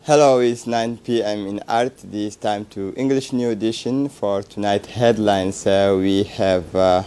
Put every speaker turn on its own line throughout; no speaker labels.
Hello, it's 9 p.m. in RTD. It's time to English New Edition. For tonight headlines, we have the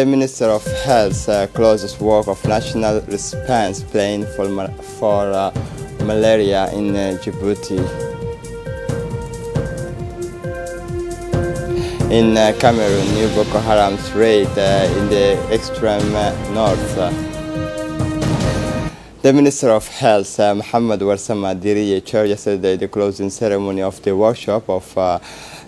Minister of Health closes work of national response plan for malaria in Djibouti. In Cameroon, new Boko Haram's raid in the extreme north. The Minister of Health, Mohamed Warsama Diriye, chaired yesterday the closing ceremony of the workshop of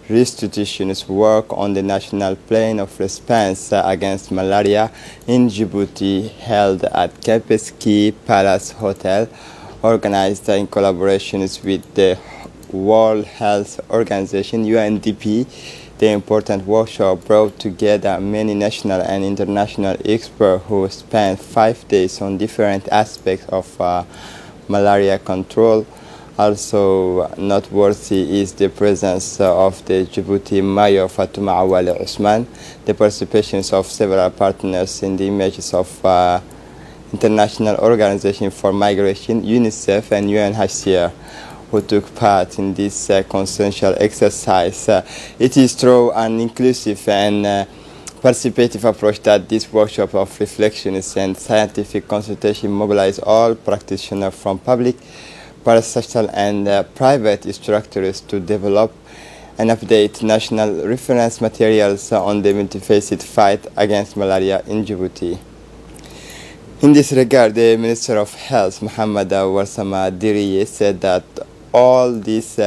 restitutionist work on the national plan of response against malaria in Djibouti, held at Kepeski Palace Hotel, organized in collaboration with the World Health Organization, UNDP. The important workshop brought together many national and international experts who spent 5 days on different aspects of malaria control. Also noteworthy is the presence of the Djibouti Mayor Fatuma Awale Usman, the participation of several partners in the images of International Organization for Migration, UNICEF and UNHCR, who took part in this consensual exercise. It is through an inclusive and participative approach that this workshop of reflections and scientific consultation mobilize all practitioners from public, parasocial and private structures to develop and update national reference materials on the multifaceted fight against malaria in Djibouti. In this regard, the Minister of Health, Mohamed Warsama Diriye, said that all these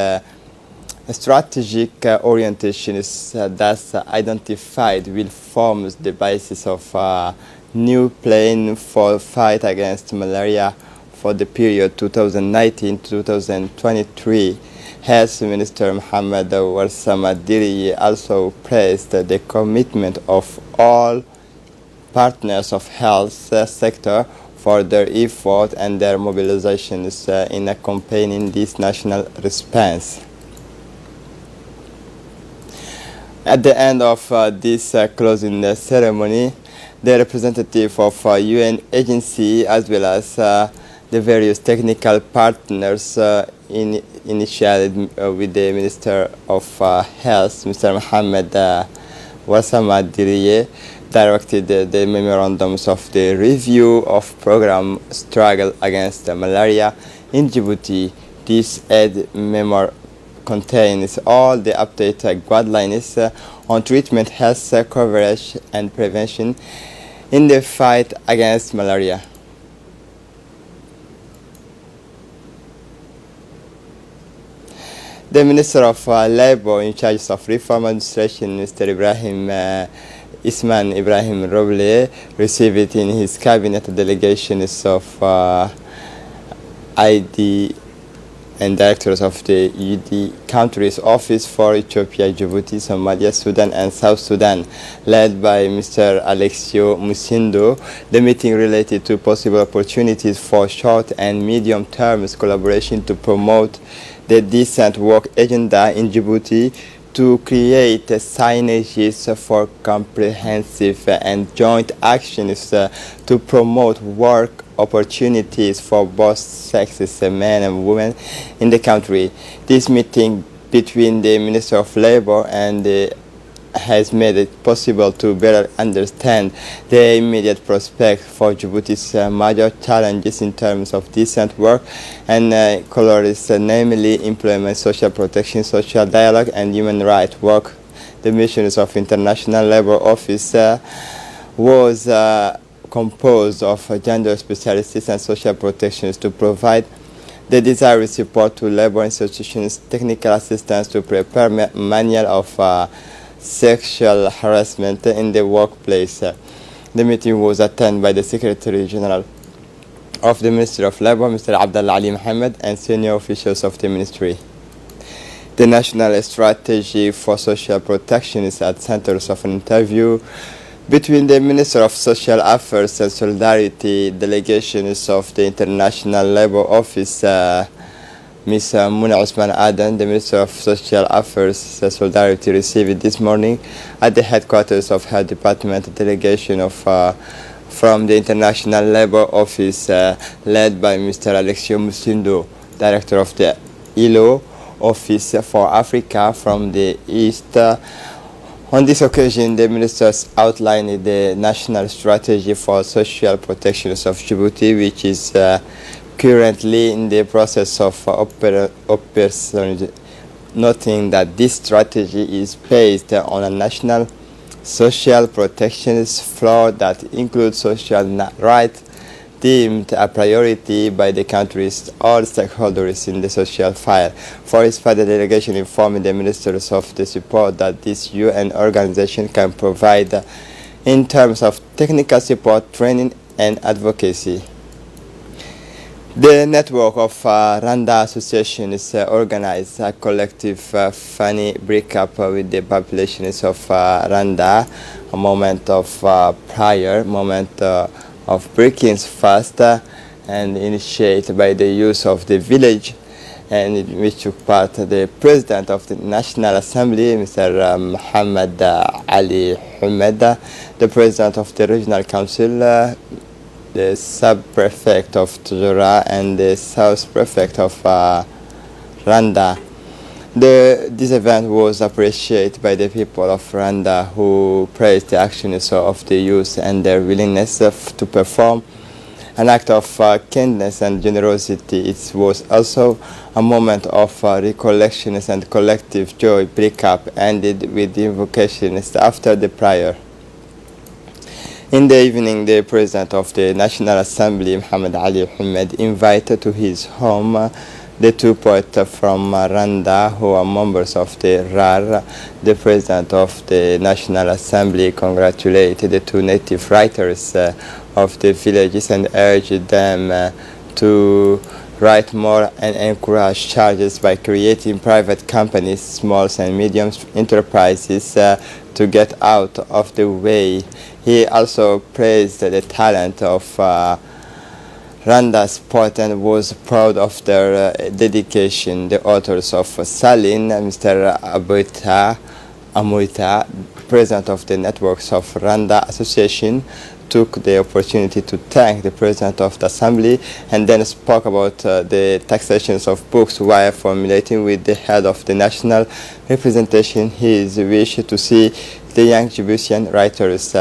strategic orientations that's identified will form the basis of a new plan for fight against malaria for the period 2019-2023. Health Minister Mohamed Warsama Diriye also praised the commitment of all partners of health sector for their effort and their mobilizations in accompanying this national response. At the end of this closing ceremony, the representative of UN agency as well as the various technical partners initiated with the Minister of Health, Mr. Mohamed Warsama Diriye, directed the memorandums of the review of program struggle against malaria in Djibouti. This aid memo contains all the updated guidelines on treatment, health coverage and prevention in the fight against malaria. The Minister of Labour in charge of Reform Administration, Mr. Isman Ibrahim Roble, received in his cabinet delegations of ID and directors of the UD countries office for Ethiopia, Djibouti, Somalia, Sudan and South Sudan, led by Mr. Alexio Musindo. The meeting related to possible opportunities for short and medium term collaboration to promote the decent work agenda in Djibouti, to create synergies for comprehensive and joint actions to promote work opportunities for both sexes, men and women in the country. This meeting between the Minister of Labour and has made it possible to better understand the immediate prospect for Djibouti's major challenges in terms of decent work and colors, namely employment, social protection, social dialogue and human rights work. The missions of International Labour Office was composed of gender specialists and social protections to provide the desired support to labour institutions, technical assistance to prepare manual of sexual harassment in the workplace. The meeting was attended by the Secretary General of the Ministry of Labour, Mr. Abdallah Ali Mohammed, and senior officials of the ministry. The National Strategy for Social Protection is at the center of an interview between the Minister of Social Affairs and Solidarity, delegations of the International Labour Office, Ms. Muna Osman Adan, the Minister of Social Affairs Solidarity, received this morning at the headquarters of her department a delegation from the International Labour Office led by Mr. Alexio Musindo. Director of the ILO Office for Africa from the East. On this occasion, the ministers outlined the national strategy for social protections of Djibouti, which is currently in the process of noting that this strategy is based on a national social protections floor that includes social rights deemed a priority by the country's all stakeholders in the social file. For its further delegation informing the ministers of the support that this UN organization can provide in terms of technical support, training and advocacy. The network of Rwanda associations organized a collective funny breakup with the populations of Rwanda, a moment of prayer, moment of breaking fast, and initiated by the youth of the village, and in which took part the President of the National Assembly, Mr. Muhammad Ali Humed, the President of the Regional Council, the Sub-Prefect of Tujura, and the South Prefect of Rwanda. This event was appreciated by the people of Rwanda, who praised the actions of the youth and their willingness to perform an act of kindness and generosity. It was also a moment of recollections and collective joy. Breakup ended with the invocations after the prayer. In the evening, the President of the National Assembly, Muhammad Ali Humed, invited to his home the two poets from Rwanda who are members of the RAR. The President of the National Assembly congratulated the two native writers of the villages and urged them to write more and encourage charges by creating private companies, small and medium enterprises to get out of the way. He also praised the talent of Rwanda's poet and was proud of their dedication. The authors of Salin, Mr. Amoita, President of the Networks of Rwanda Association, took the opportunity to thank the President of the Assembly and then spoke about the taxations of books while formulating with the head of the national representation his wish to see the young Djiboutian writers.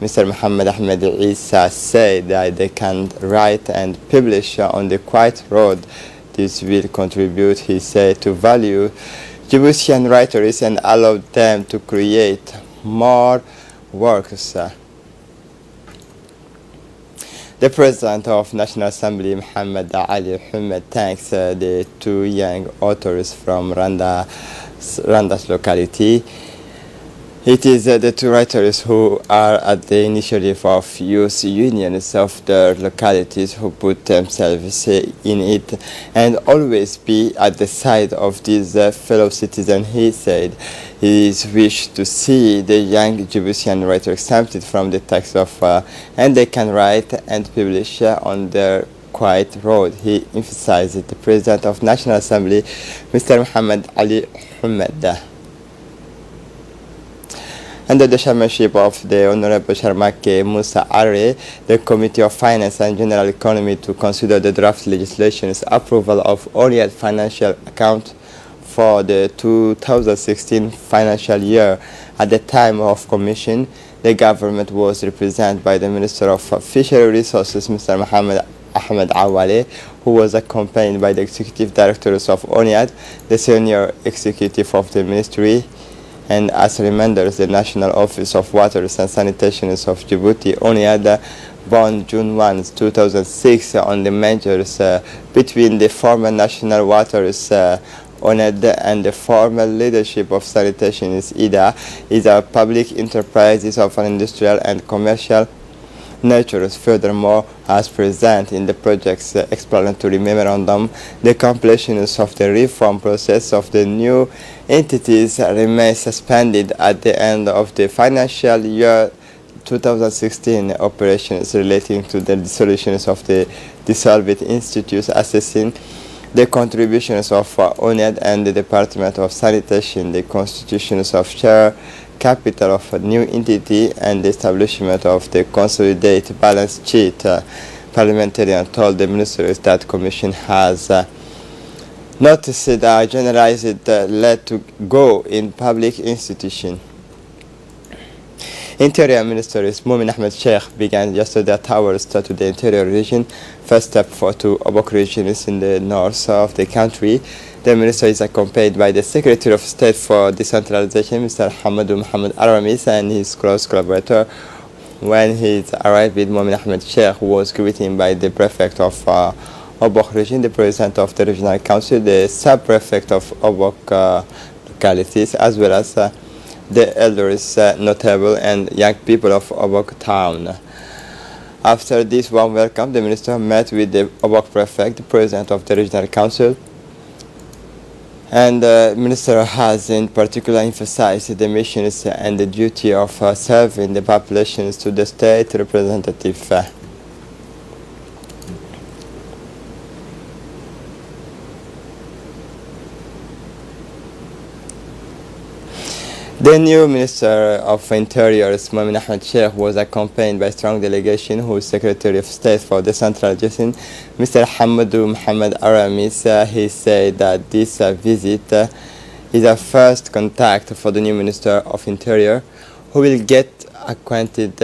Mr. Muhammad Ahmed Isa said that they can write and publish on the quiet road. This will contribute, he said, to value Djiboutian writers and allow them to create more works. The President of National Assembly, Muhammad Ali Humed, thanks the two young authors from Rwanda's locality. It is the two writers who are at the initiative of youth unions of their localities who put themselves in it and always be at the side of these fellow citizens. He said his wish to see the young Djiboutian writer exempted from the tax of and they can write and publish on their quiet road. He emphasized the President of National Assembly, Mr. Muhammad Ali Humed. Under the chairmanship of the Honorable Sharmake Musa Are, the Committee of Finance and General Economy to consider the draft legislation's approval of ONIAD financial account for the 2016 financial year. At the time of commission, the government was represented by the Minister of Fishery Resources, Mr. Mohammed Ahmed Awale, who was accompanied by the Executive Directors of ONIAD, the Senior Executive of the Ministry, and as reminders, the National Office of Waters and Sanitation of Djibouti, ONIAD, born June 1, 2006, on the measures between the former National Waters ONIAD and the former leadership of sanitation is IDA, is a public enterprises of an industrial and commercial nature. Furthermore, as present in the project's explanatory memorandum, the completion of the reform process of the new entities remains suspended at the end of the financial year 2016. Operations relating to the dissolutions of the dissolved institutes, assessing the contributions of ONIAD and the Department of Sanitation, the constitutions of share capital of a new entity, and the establishment of the consolidated balance sheet. Parliamentarian told the ministers that Commission has noticed generalized let to go in public institution. Interior Minister Mumin Ahmed Sheikh began yesterday towers to the interior region, first step for two Obok regions in the north of the country. The minister is accompanied by the Secretary of State for Decentralization, Mr. Hamadu Muhammad Aramis, and his close collaborator. When he arrived with Mumin Ahmed Sheikh, who was greeted by the prefect of Obok region, the president of the regional council, the sub-prefect of Obok localities, as well as the elders, notable and young people of Obok town. After this warm welcome, the minister met with the Obok prefect, the president of the regional council, and the minister has in particular emphasized the missions and the duty of serving the populations to the state representative. The new Minister of Interior, Mumin Ahmed Sheikh, was accompanied by a strong delegation whose Secretary of State for Decentralization, Mr. Hamadu Muhammad Aramis, he said that this visit is a first contact for the new Minister of Interior, who will get acquainted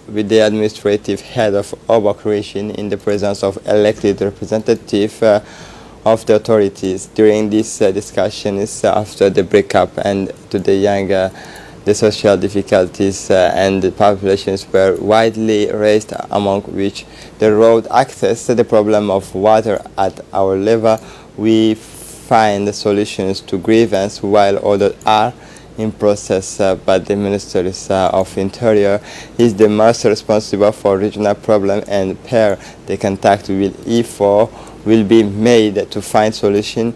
with the administrative head of Obok region in the presence of elected representative of the authorities. During this discussion is after the breakup and to the young, the social difficulties and the populations were widely raised, among which the road access, the problem of water at our level. We find solutions to grievance while others are in process, but the Minister of Interior is the most responsible for regional problem, and per the contact with E4 will be made to find solution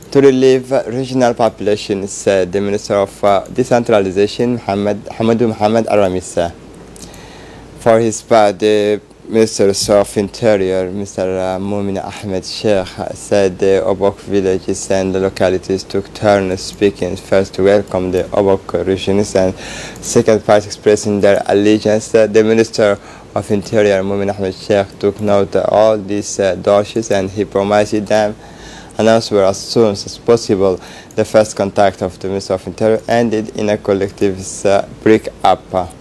to relieve regional populations, said the Minister of Decentralization, Hamadu Muhammad Aramis. For his part, the Minister of Interior, Mr. Mumin Ahmed Sheikh, said the Obok villages and the localities took turns speaking, first to welcome the Obok regions and second part expressing their allegiance. The Minister of Interior, Mumin Ahmed Sheikh, took note of all these doshes and he promised them an answer as soon as possible. The first contact of the Minister of Interior ended in a collective break-up.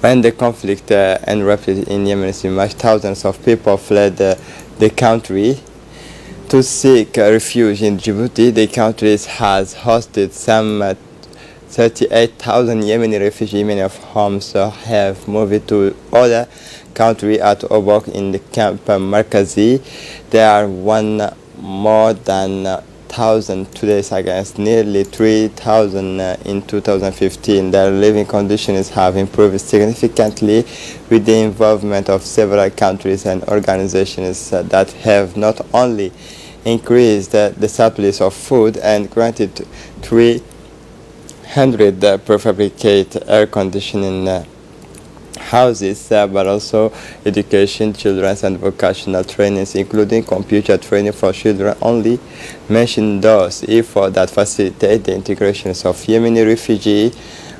When the conflict erupted in Yemen in March, thousands of people fled the country to seek refuge in Djibouti. The country has hosted some 38,000 Yemeni refugees. Many of whom have moved to other countries at Obok in the camp Markazi. There are more than 1,000 today against nearly 3,000 in 2015. Their living conditions have improved significantly with the involvement of several countries and organizations that have not only increased the supplies of food and granted 300 prefabricated air conditioning houses, but also education, children's and vocational trainings, including computer training for children. Only mention those efforts that facilitate the integration of Yemeni refugees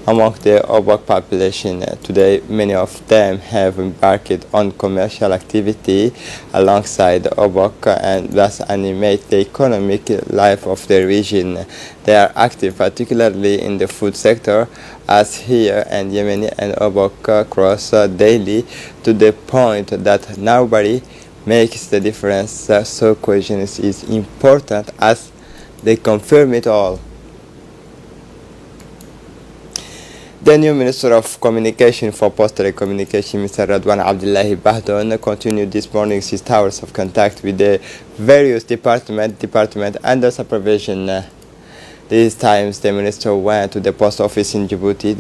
among the Obok population. Today, many of them have embarked on commercial activity alongside Obok and thus animate the economic life of the region. They are active particularly in the food sector, as here and Yemeni and Obok cross daily to the point that nobody makes the difference. So cohesion is important as they confirm it all. The new Minister of Communication for Postal Communication, Mr. Radwan Abdullahi Bahdon, continued this morning his hours of contact with the various department under supervision. These times the minister went to the post office in Djibouti.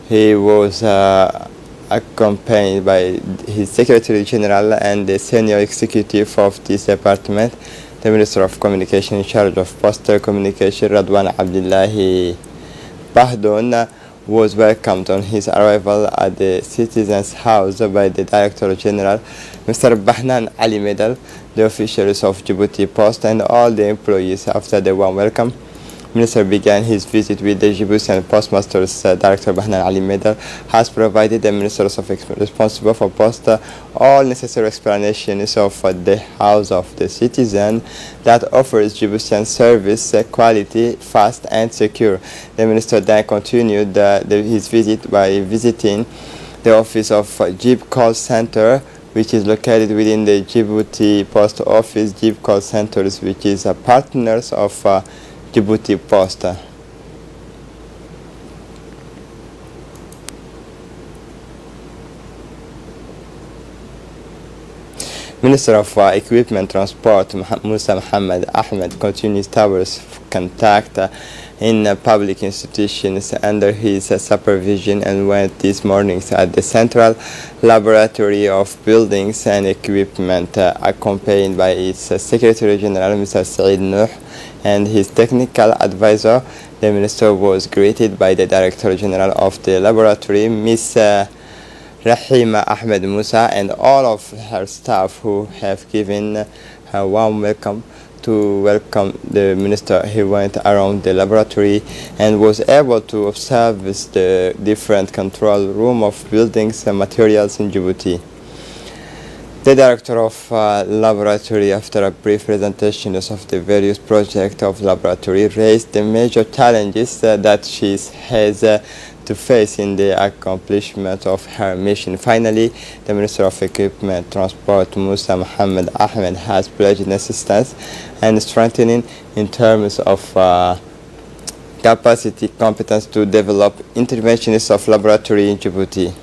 He was accompanied by his Secretary General and the senior executive of this department. The Minister of Communication in charge of postal communication, Radwan Abdullahi Bahdon, was welcomed on his arrival at the Citizens' House by the Director General, Mr. Bahnan Ali Medal, the officials of Djibouti Post, and all the employees. After the warm welcome, Minister began his visit with the Djiboutian Postmaster's Director Bahnan Ali Medar has provided the ministers responsible for post all necessary explanations of the House of the Citizen that offers Djiboutian service quality, fast and secure. The minister then continued his visit by visiting the office of Jib Call Center, which is located within the Djibouti Post Office. Jib Call Centers, which is partners of Djibouti Post. Minister of Equipment Transport Musa Mohammed Ahmed continues towers contact in public institutions under his supervision and went this morning at the Central Laboratory of Buildings and Equipment accompanied by its Secretary General Mr. Saeed Nuh and his technical advisor. The minister was greeted by the Director General of the laboratory, Ms. Rahima Ahmed Musa, and all of her staff who have given her warm welcome. To welcome the minister, he went around the laboratory and was able to observe the different control room of buildings and materials in Djibouti. The director of laboratory, after a brief presentation of the various projects of laboratory, raised the major challenges that she has to face in the accomplishment of her mission. Finally, the Minister of Equipment Transport Musa Mohammed Ahmed has pledged assistance and strengthening in terms of capacity, competence to develop interventions of laboratory in Djibouti.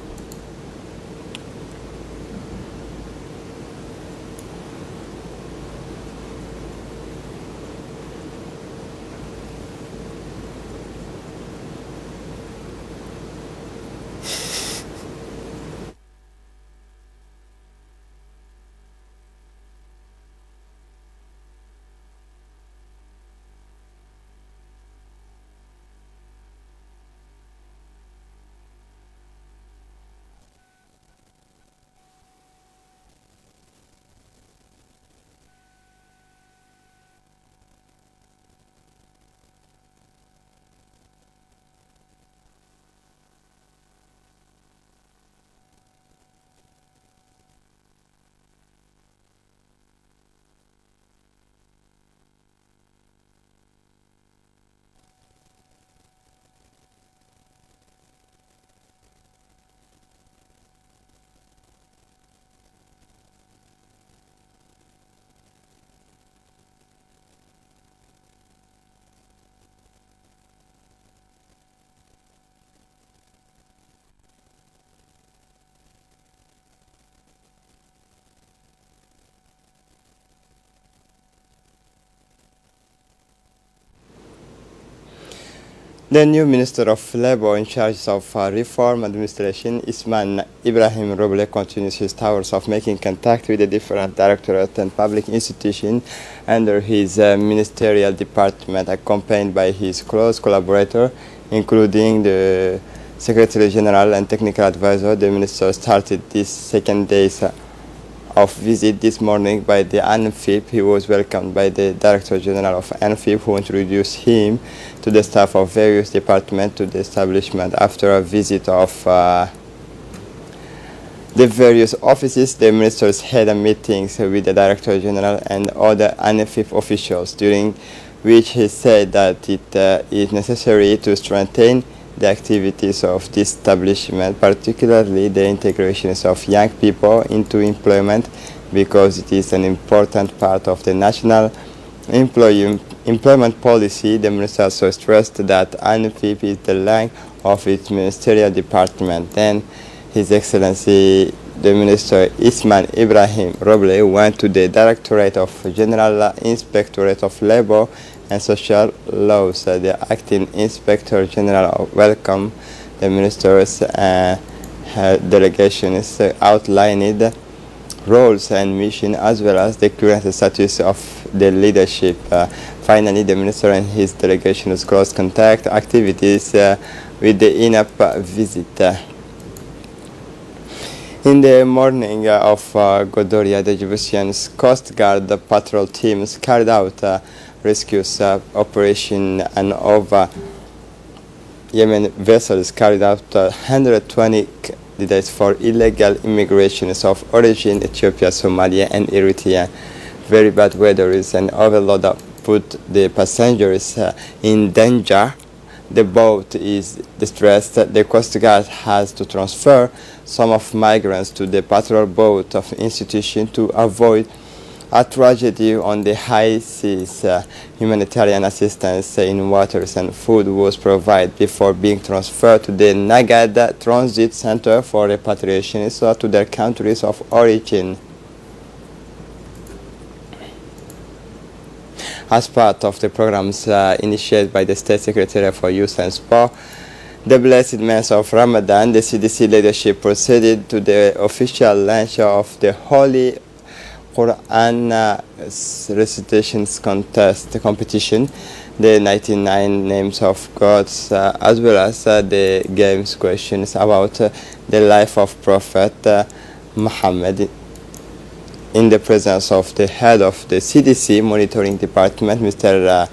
The new Minister of Labour in charge of Reform Administration, Isman Ibrahim Roble, continues his tours of making contact with the different directorates and public institutions under his ministerial department, accompanied by his close collaborator, including the Secretary General and Technical Advisor. The Minister started this second day of visit this morning by the ANFIP. He was welcomed by the Director General of ANFIP, who introduced him to the staff of various departments to the establishment. After a visit of the various offices, the ministers had meetings with the Director General and other ANFIP officials, during which he said that it is necessary to strengthen the activities of this establishment, particularly the integrations of young people into employment, because it is an important part of the national employment policy. The minister also stressed that ANFIP is the line of its ministerial department. Then His Excellency the Minister Isman Ibrahim Roble went to the Directorate of General Inspectorate of Labor and Social Laws. The Acting Inspector General welcomed the ministers and her delegations, outlined roles and mission, as well as the current status of the leadership. Finally, the minister and his delegation's close contact activities with the INAP visit. In the morning of Godoria, the Djiboutian Coast Guard patrol teams carried out rescue operation and over Yemen vessels carried out 120 candidates for illegal immigrations of origin Ethiopia, Somalia, and Eritrea. Very bad weather is an overload put the passengers in danger. The boat is distressed. The Coast Guard has to transfer some of migrants to the patrol boat of institution to avoid a tragedy on the high seas. Humanitarian assistance in waters and food was provided before being transferred to the Nagada Transit Center for repatriation to their countries of origin. As part of the programs initiated by the State Secretary for Youth and Sport, the blessed month of Ramadan, the CDC leadership proceeded to the official launch of the Holy Quran recitations competition, the 99 names of gods, as well as the games questions about the life of Prophet Muhammad, in the presence of the head of the CDC monitoring department, Mr.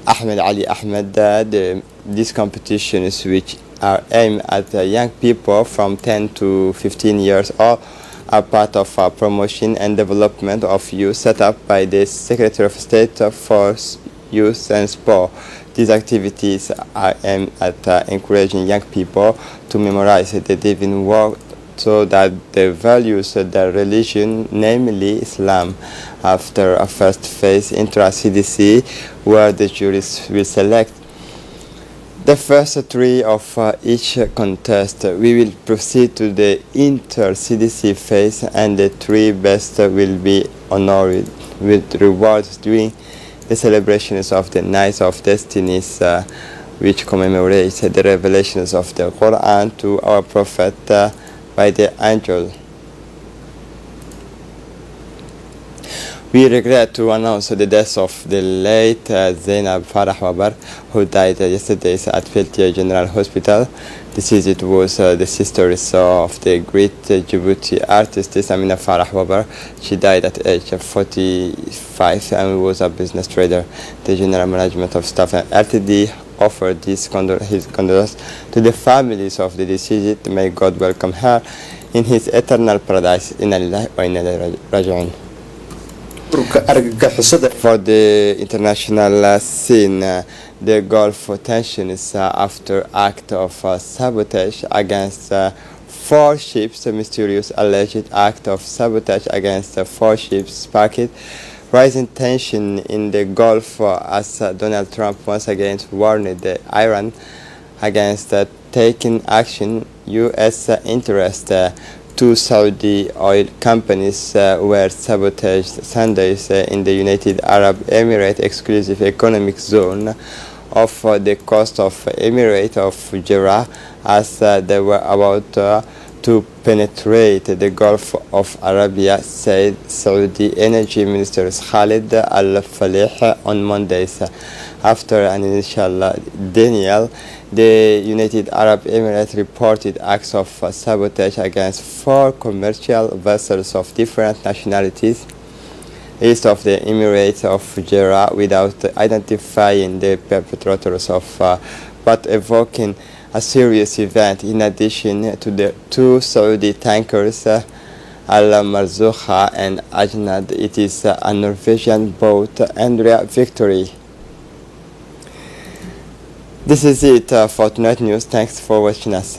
Ahmed Ali Ahmed. These competitions, which are aimed at young people from 10 to 15 years old, are part of promotion and development of youth set up by the Secretary of State for Youth and Sport. These activities are aimed at encouraging young people to memorize the divine word so that they values their religion, namely Islam. After a first phase intra-CDC, where the juries will select the first three of each contest, we will proceed to the inter-CDC phase, and the three best will be honored with rewards during the celebrations of the Night of Destinies, which commemorates the revelations of the Quran to our Prophet by the angel. We regret to announce the death of the late Zainab Farah Wabar, who died yesterday at Peltier General Hospital. Deceased was the sister of the great Djibouti artist Amina Farah Wabar. She died at age 45 and was a business trader. The General Management of Staff and RTD offered his condolences to the families of the deceased. May God welcome her in his eternal paradise. Inna lillahi wa inna ilayhi raji'un. For the international scene, the Gulf tensions after act of sabotage against 4 ships, a mysterious alleged act of sabotage against 4 ships sparked rising tension in the Gulf as Donald Trump once again warned Iran against taking action. U.S. interest Two Saudi oil companies were sabotaged Sundays in the United Arab Emirates exclusive economic zone off the coast of Emirate of Jeddah as they were about to penetrate the Gulf of Arabia, said Saudi Energy Minister Khalid Al-Falih on Mondays. After an initial denial, the United Arab Emirates reported acts of sabotage against 4 commercial vessels of different nationalities east of the Emirates of Jeddah without identifying the perpetrators but evoking a serious event. In addition to the 2 Saudi tankers, Al-Marzouha and Ajnad, it is a Norwegian boat, Andrea Victory. This is it for tonight news. Thanks for watching us.